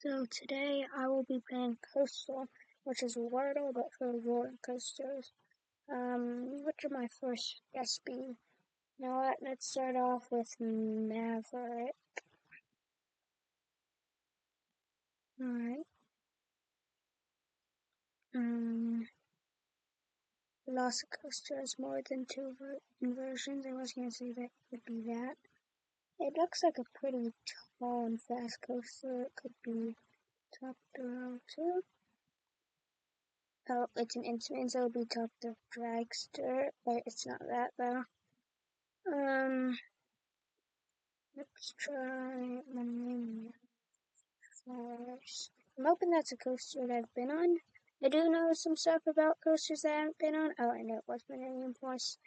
So today I will be playing Coastal, which is Wordle but for roller coasters. What should my first guess be? You know what? Let's start off with Maverick. Alright. Velocicoaster has more than two inversions. I was gonna say that would be that. It looks like a pretty tall and fast coaster. It could be top to too. Oh, it's an instrument, so it would be top to dragster, but it's not that though. Let's try my name first. I'm hoping that's a coaster that I've been on. I do know some stuff about coasters that I haven't been on. Oh, I know it was Millennium Force.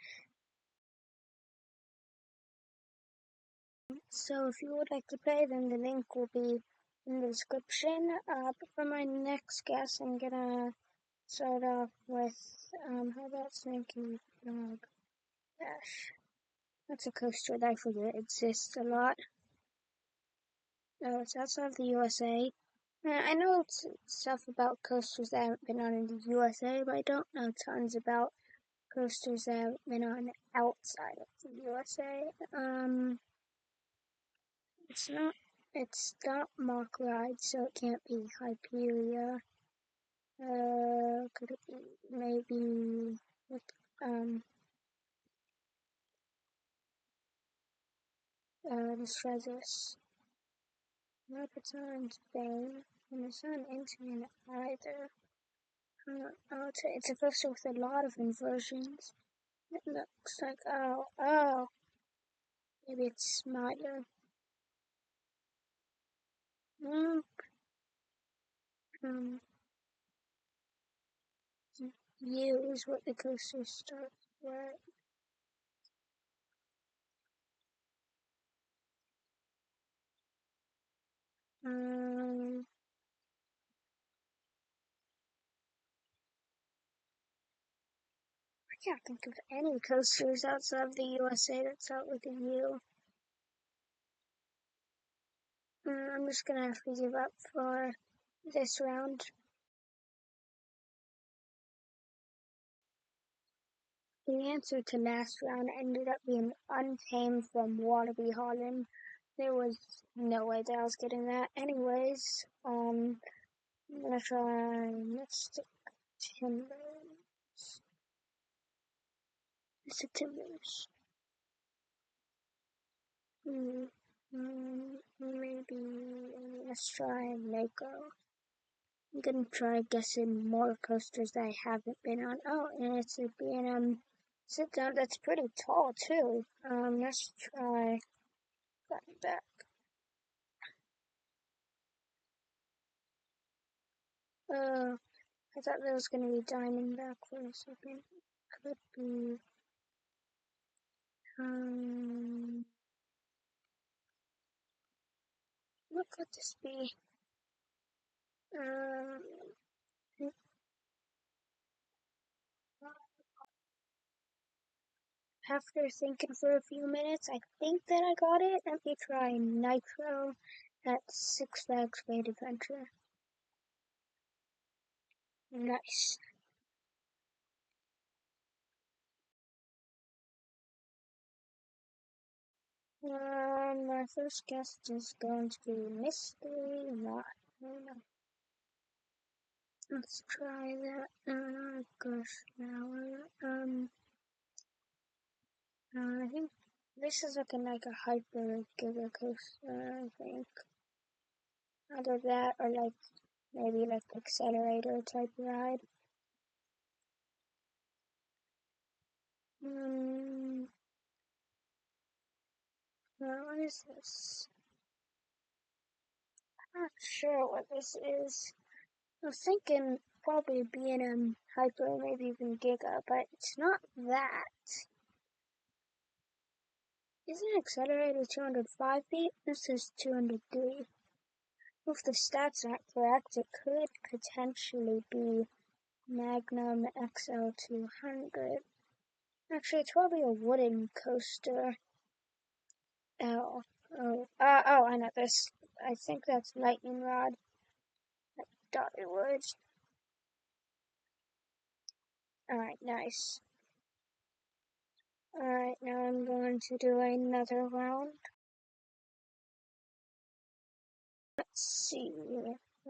So if you would like to play, then the link will be in the description. But for my next guess, I'm gonna start off with, how about Slinky Dog Dash? That's a coaster that I forget exists a lot. Oh, it's outside of the USA. I know stuff about coasters that I haven't been on in the USA, but I don't know tons about coasters that I haven't been on outside of the USA. It's not Mock Ride, so it can't be Hyperia. Could it be maybe this Resus? Nope, it's not in Spain, and it's not in Internet either. It's a coaster with a lot of inversions. It looks like, oh, maybe it's Smiler. Nope. U is what the coaster starts with. I can't think of any coasters outside of the USA that start with a U. I'm just gonna have to give up for this round. The answer to last round ended up being Untamed from Waterby Holland. There was no way that I was getting that. Anyways, I'm gonna try Mystic Timbers. Mystic Timbers. Maybe let's try Mako. I'm gonna try guessing more coasters that I haven't been on. Oh, and it's a B&M sit down that's pretty tall too. Let's try going back. I thought that was gonna be Diamondback for a second. Could be what could this be? After thinking for a few minutes, I think that I got it. Let me try Nitro at Six Flags Great Adventure. Nice. My first guess is going to be Mystery Lot. Let's try that. Gosh, now, I think this is looking like a hyper giga coaster, I think. Either that or like maybe like accelerator type ride. What is this? I'm not sure what this is. I was thinking probably B&M Hyper, maybe even Giga, but it's not that. Isn't Accelerator 205 feet? This is 203. If the stats aren't correct, it could potentially be Magnum XL200. Actually, it's probably a wooden coaster. I know this. I think that's Lightning Rod. thought it would. Alright, nice. Alright, now I'm going to do another round. Let's see.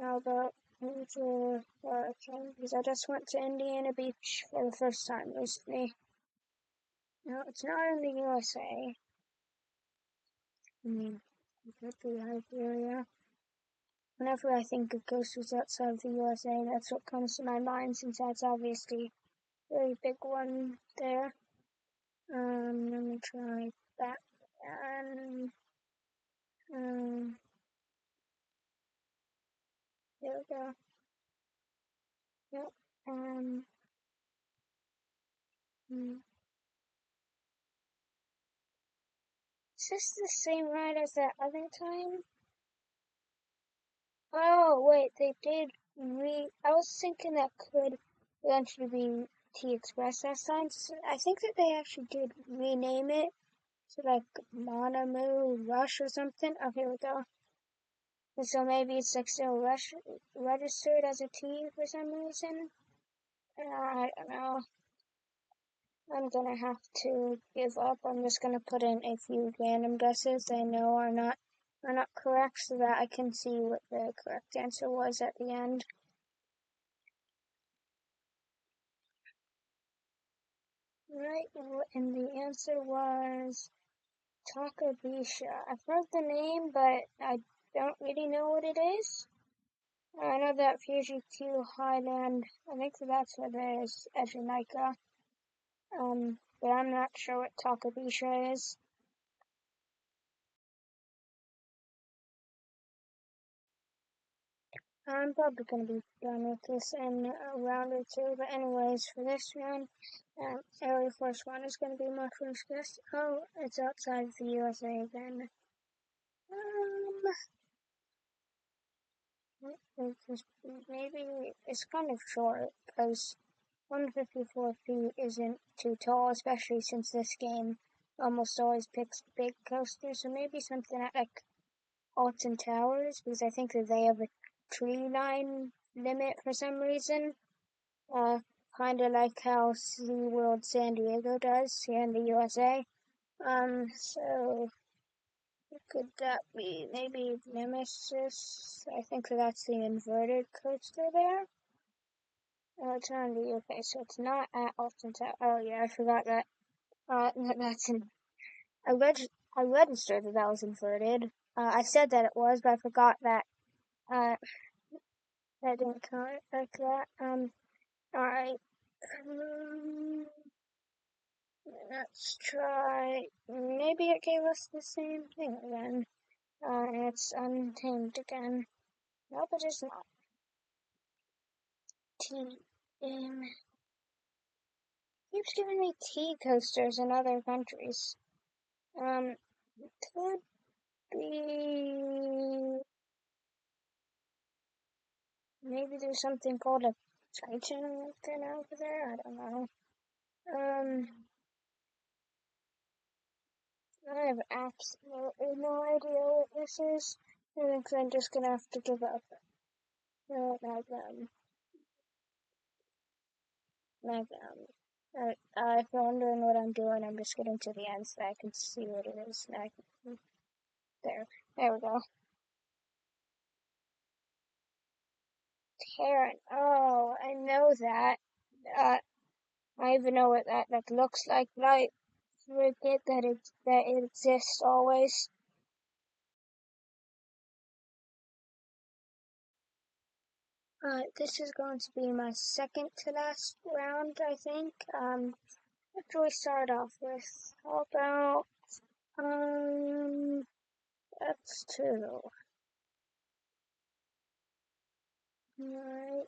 How about major hurricane? Because I just went to Indiana Beach for the first time recently. No, it's not in the USA. It could be Iberia. Whenever I think of coasters outside of the USA, that's what comes to my mind, since that's obviously a very big one there. Let me try that. And there we go. Yep. Hmm. Is this the same ride as that other time? Oh, wait, they did I was thinking that could eventually be T-Express last time. So I think that they actually did rename it to like Monomoo Rush or something. Oh, here we go. And so maybe it's like still registered as a T for some reason. I don't know. I'm gonna have to give up. I'm just gonna put in a few random guesses I know are not correct, so that I can see what the correct answer was at the end. Right, and the answer was Takabisha. I've heard the name, but I don't really know what it is. I know that Fuji Q Highland, I think that's where there's Ejunica. But I'm not sure what Takabisha is. I'm probably going to be done with this in a round or two, but anyways, for this round, Area Force 1 is going to be my first guess. Oh, it's outside the USA again. Maybe it's kind of short, because 154 feet isn't too tall, especially since this game almost always picks big coasters, so maybe something at like Alton Towers, because I think that they have a tree line limit for some reason. Kind of like how SeaWorld San Diego does here in the USA. So could that be maybe Nemesis? I think that's the inverted coaster there. Oh, it's on the UK, so it's not at Alton Tower. Oh yeah, I forgot that. That's in. I registered that was inverted. I said that it was, but I forgot that. Uh, that didn't count like that. Alright. Let's try. Maybe it gave us the same thing again. It's untamed again. Nope, it is not. T. Keeps giving me tea coasters in other countries. Could be. Maybe there's something called a Titan thing over there. I don't know. I have absolutely no idea what this is. I think I'm just gonna have to give up. No, Magnum. If you're wondering what I'm doing, I'm just getting to the end so I can see what it is. There we go. Terran. Oh, I know that. I even know what that looks like, but I forget that it exists always. This is going to be my second to last round, I think. What do we start off with? How about that's two. Right.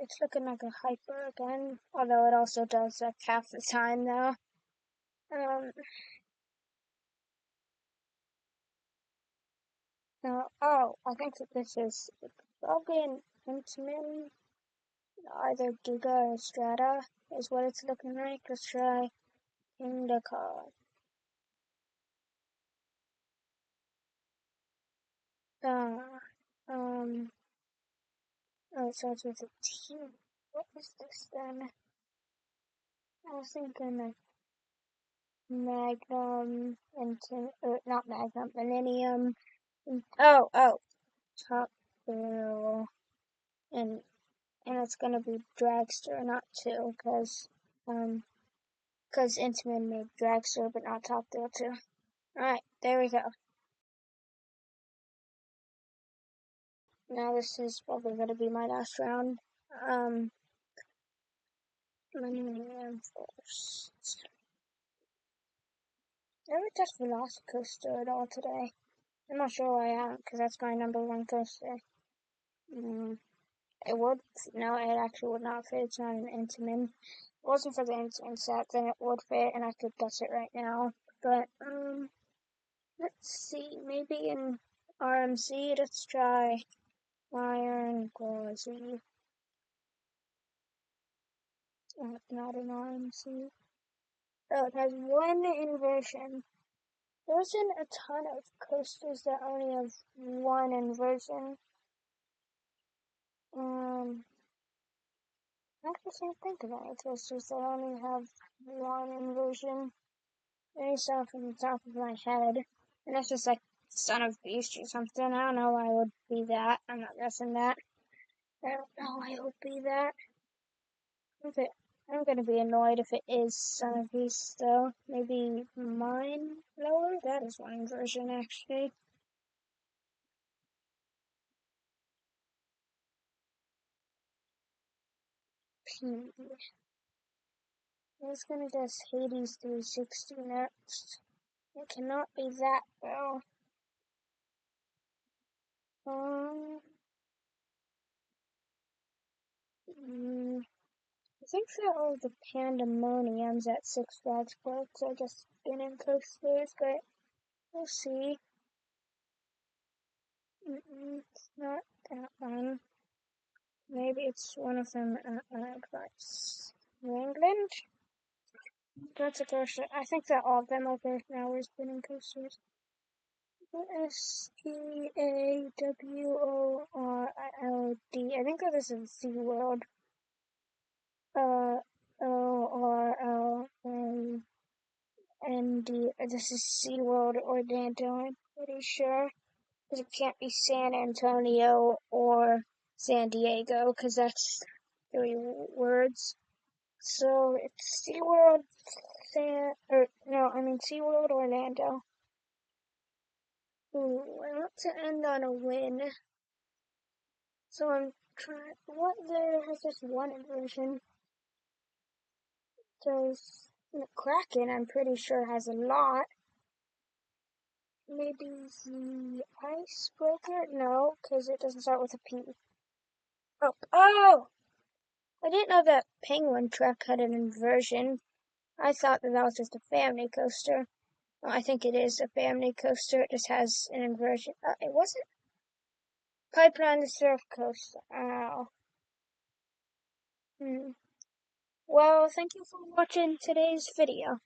It's looking like a hyper again, although it also does like half the time though. Um, I think that this is probably an Intamin, either Giga or Strata is what it's looking like. Let's try Indica. Oh, it starts with a T. What is this then? I was thinking of Magnum and not Magnum, Millennium. Oh, Top Barrel, and it's gonna be Dragster, not two, cause Intamin made Dragster, but not Top Barrel too. All right, there we go. Now this is probably gonna be my last round. Millennium Force. I haven't touched Velocicoaster at all today. I'm not sure why I haven't, because that's my number one coaster. It would, no, it actually would not fit. It's not an Intamin. If it wasn't for the Intamin set, then it would fit, and I could guess it right now. But, let's see, maybe in RMC, let's try Iron Gauzy. Oh, it's not an RMC. Oh, it has one inversion. There isn't a ton of coasters that only have one inversion. I actually can't think of any coasters that only have one inversion. Based off from the top of my head. And that's just like Son of Beast or something. I don't know why it would be that. I'm not guessing that. I don't know why it would be that. Okay. I'm gonna be annoyed if it is Son of Beast though. Maybe Mind Blower? That is one inversion actually. P. I was gonna guess Hades 360 next. It cannot be that though. I think they're all the pandemoniums at Six Flags parks are just spinning coasters, but we'll see. It's not that one. Maybe it's one of them like New England. That's a coaster. I think that all of them over now are spinning coasters. SEAWORLD. I think that is in SeaWorld. ORLND. This is SeaWorld Orlando, I'm pretty sure. Because it can't be San Antonio or San Diego, because that's 3 words. So it's SeaWorld SeaWorld Orlando. Ooh, I want to end on a win. So I'm trying, what there has just one inversion? Because the Kraken, I'm pretty sure, has a lot. Maybe the Icebreaker? No, because it doesn't start with a P. Oh! I didn't know that Penguin Trek had an inversion. I thought that was just a family coaster. Well, I think it is a family coaster. It just has an inversion. It wasn't Pipeline the Surf Coaster. Oh. Well, thank you for watching today's video.